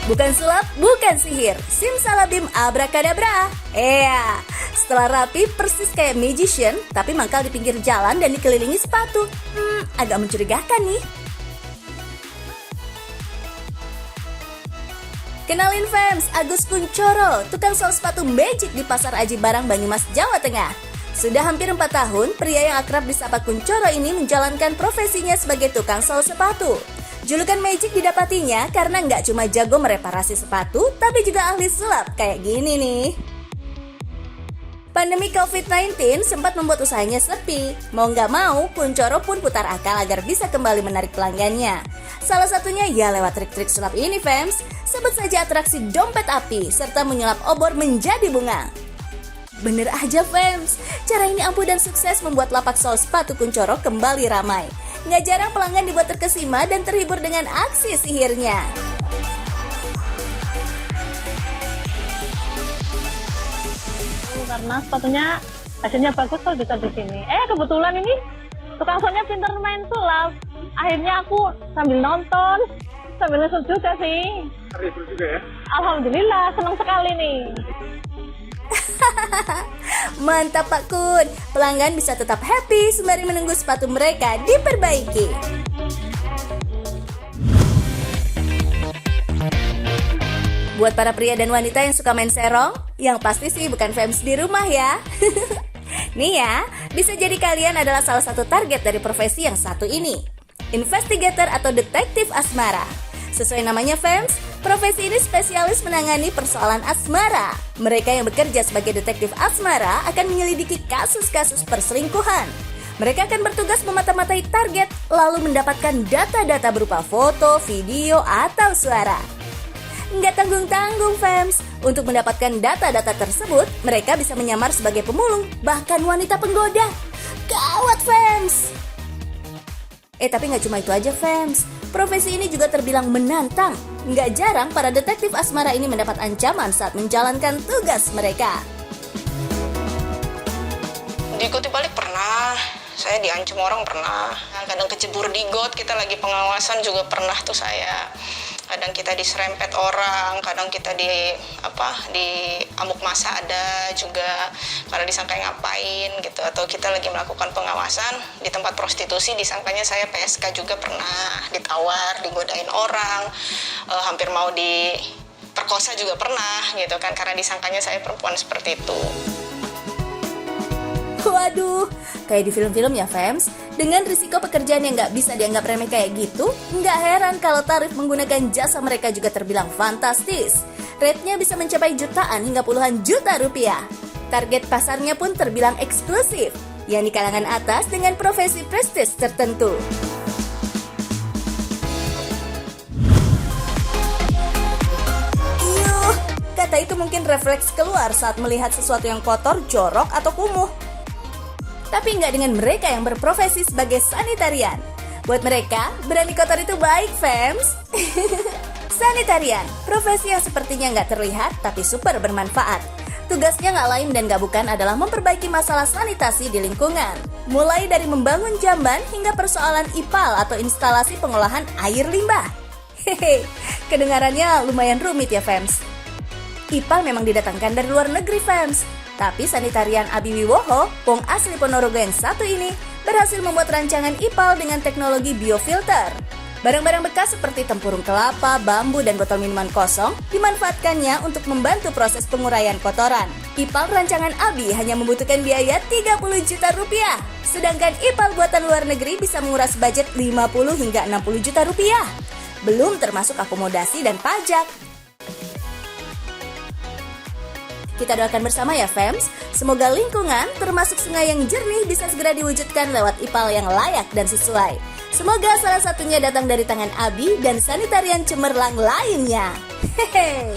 Bukan sulap, bukan sihir, simsalabim abrakadabra. Setelah rapi persis kayak magician, tapi mangkal di pinggir jalan dan dikelilingi sepatu. Agak mencurigakan nih. Kenalin fans, Agus Kuncoro, tukang sol sepatu magic di Pasar Aji Barang, Banyumas, Jawa Tengah. Sudah hampir 4 tahun, pria yang akrab disapa Kuncoro ini menjalankan profesinya sebagai tukang sol sepatu. Julukan magic didapatinya karena nggak cuma jago mereparasi sepatu, tapi juga ahli sulap kayak gini nih. Pandemi COVID-19 sempat membuat usahanya sepi. Mau nggak mau, Kuncoro pun putar akal agar bisa kembali menarik pelanggannya. Salah satunya ya lewat trik-trik sulap ini, fans. Sebut saja atraksi dompet api, serta menyulap obor menjadi bunga. Bener aja, fans. Cara ini ampuh dan sukses membuat lapak sol sepatu Kuncoro kembali ramai. Nggak jarang pelanggan dibuat terkesima dan terhibur dengan aksi sihirnya. Karena sepatunya hasilnya bagus kalau bisa di sini. Kebetulan ini tukang solnya pintar main sulap. Akhirnya aku sambil nonton, sambil nonton juga sih. Terhibur juga ya? Alhamdulillah, senang sekali nih. Mantap Pak Kun, pelanggan bisa tetap happy sembari menunggu sepatu mereka diperbaiki. Buat para pria dan wanita yang suka main serong, yang pasti sih bukan fans di rumah ya. Nih ya, bisa jadi kalian adalah salah satu target dari profesi yang satu ini. Investigator atau detektif asmara. Sesuai namanya fans, profesi ini spesialis menangani persoalan asmara. Mereka yang bekerja sebagai detektif asmara akan menyelidiki kasus-kasus perselingkuhan. Mereka akan bertugas memata-matai target, lalu mendapatkan data-data berupa foto, video, atau suara. Nggak tanggung-tanggung fans, untuk mendapatkan data-data tersebut, mereka bisa menyamar sebagai pemulung, bahkan wanita penggoda. Gawat fans! Tapi nggak cuma itu aja fans, profesi ini juga terbilang menantang. Nggak jarang para detektif asmara ini mendapat ancaman saat menjalankan tugas mereka. Diikuti balik pernah, saya diancam orang pernah. Kadang kecebur di got, kita lagi pengawasan juga pernah tuh saya. Kadang kita diserempet orang, kadang kita di amuk massa ada juga karena disangka ngapain gitu, atau kita lagi melakukan pengawasan di tempat prostitusi disangkanya saya PSK juga pernah ditawar, digodain orang, hampir mau diperkosa juga pernah gitu kan karena disangkanya saya perempuan seperti itu. Waduh, kayak di film-film ya fans. Dengan risiko pekerjaan yang nggak bisa dianggap remeh kayak gitu, nggak heran kalau tarif menggunakan jasa mereka juga terbilang fantastis. Rate-nya bisa mencapai jutaan hingga puluhan juta rupiah. Target pasarnya pun terbilang eksklusif, yakni kalangan atas dengan profesi prestis tertentu. Kata itu mungkin refleks keluar saat melihat sesuatu yang kotor, jorok, atau kumuh. Tapi nggak dengan mereka yang berprofesi sebagai sanitarian. Buat mereka, berani kotor itu baik, fans. Sanitarian, profesi yang sepertinya nggak terlihat tapi super bermanfaat. Tugasnya nggak lain dan nggak bukan adalah memperbaiki masalah sanitasi di lingkungan. Mulai dari membangun jamban hingga persoalan IPAL atau instalasi pengolahan air limbah. Kedengarannya lumayan rumit ya, fans. IPAL memang didatangkan dari luar negeri, fans. Tapi sanitarian Abi Wiwoho, wong asli Ponorogo yang satu ini, berhasil membuat rancangan IPAL dengan teknologi biofilter. Barang-barang bekas seperti tempurung kelapa, bambu, dan botol minuman kosong dimanfaatkannya untuk membantu proses penguraian kotoran. IPAL rancangan Abi hanya membutuhkan biaya 30 juta rupiah. Sedangkan IPAL buatan luar negeri bisa menguras budget 50 hingga 60 juta rupiah. Belum termasuk akomodasi dan pajak. Kita doakan bersama ya fans, semoga lingkungan termasuk sungai yang jernih bisa segera diwujudkan lewat IPAL yang layak dan sesuai. Semoga salah satunya datang dari tangan Abi dan sanitarian cemerlang lainnya. Hehehe.